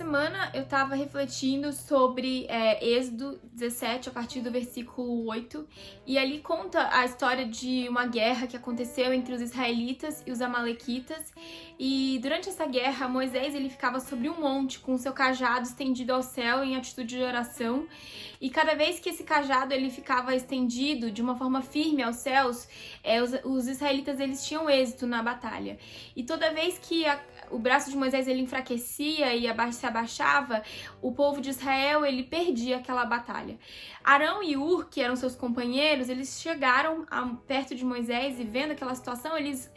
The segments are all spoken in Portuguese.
semana eu tava refletindo sobre Êxodo 17, a partir do versículo 8, e ali conta a história de uma guerra que aconteceu entre os israelitas e os amalequitas, e durante essa guerra, Moisés ele ficava sobre um monte com o seu cajado estendido ao céu em atitude de oração, e cada vez que esse cajado ele ficava estendido de uma forma firme aos céus, os israelitas eles tinham êxito na batalha. E toda vez que o braço de Moisés ele enfraquecia e se abaixava, o povo de Israel ele perdia aquela batalha. Arão e Hur, que eram seus companheiros, eles chegaram perto de Moisés e vendo aquela situação, eles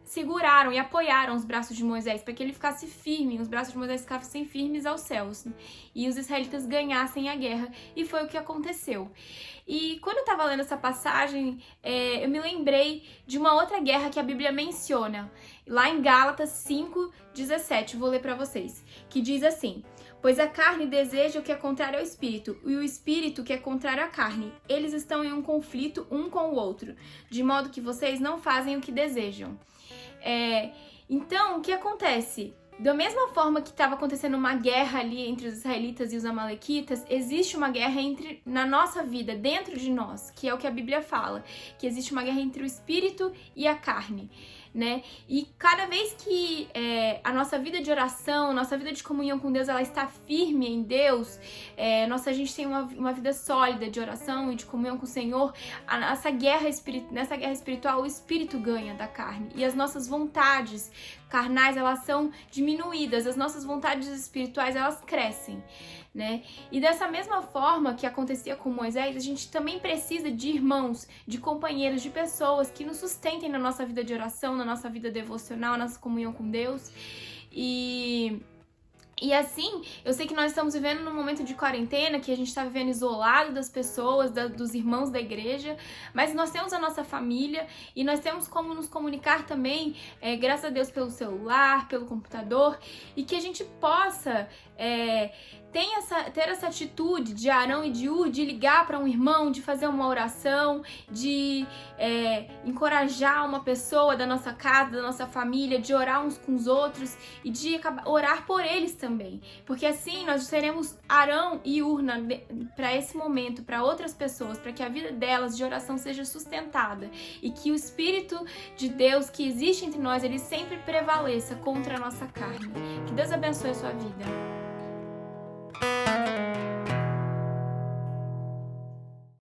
seguraram e apoiaram os braços de Moisés para que ele ficasse firme, os braços de Moisés ficassem firmes aos céus e os israelitas ganhassem a guerra, e foi o que aconteceu. E quando eu estava lendo essa passagem, eu me lembrei de uma outra guerra que a Bíblia menciona, lá em Gálatas 5:17, vou ler para vocês, que diz assim: pois a carne deseja o que é contrário ao espírito, e o espírito o que é contrário à carne. Eles estão em um conflito um com o outro, de modo que vocês não fazem o que desejam. Então, o que acontece? Da mesma forma que estava acontecendo uma guerra ali entre os israelitas e os amalequitas, existe uma guerra na nossa vida, dentro de nós, que é o que a Bíblia fala, que existe uma guerra entre o espírito e a carne, né? E cada vez que a nossa vida de oração, nossa vida de comunhão com Deus, ela está firme em Deus, a gente tem uma vida sólida de oração e de comunhão com o Senhor, nessa guerra espiritual, o espírito ganha da carne, e as nossas vontades carnais, elas são diminuídas, as nossas vontades espirituais, elas crescem, né? E dessa mesma forma que acontecia com Moisés, a gente também precisa de irmãos, de companheiros, de pessoas que nos sustentem na nossa vida de oração, na nossa vida devocional, na nossa comunhão com Deus. E assim, eu sei que nós estamos vivendo num momento de quarentena, que a gente está vivendo isolado das pessoas, dos irmãos da igreja, mas nós temos a nossa família e nós temos como nos comunicar também, graças a Deus, pelo celular, pelo computador, e que a gente possa ter essa atitude de Arão e de Hur, de ligar para um irmão, de fazer uma oração, de encorajar uma pessoa da nossa casa, da nossa família, de orar uns com os outros e de orar por eles também. Porque assim nós seremos Arão e Hur para esse momento, para outras pessoas, para que a vida delas de oração seja sustentada e que o Espírito de Deus que existe entre nós, ele sempre prevaleça contra a nossa carne. Que Deus abençoe a sua vida.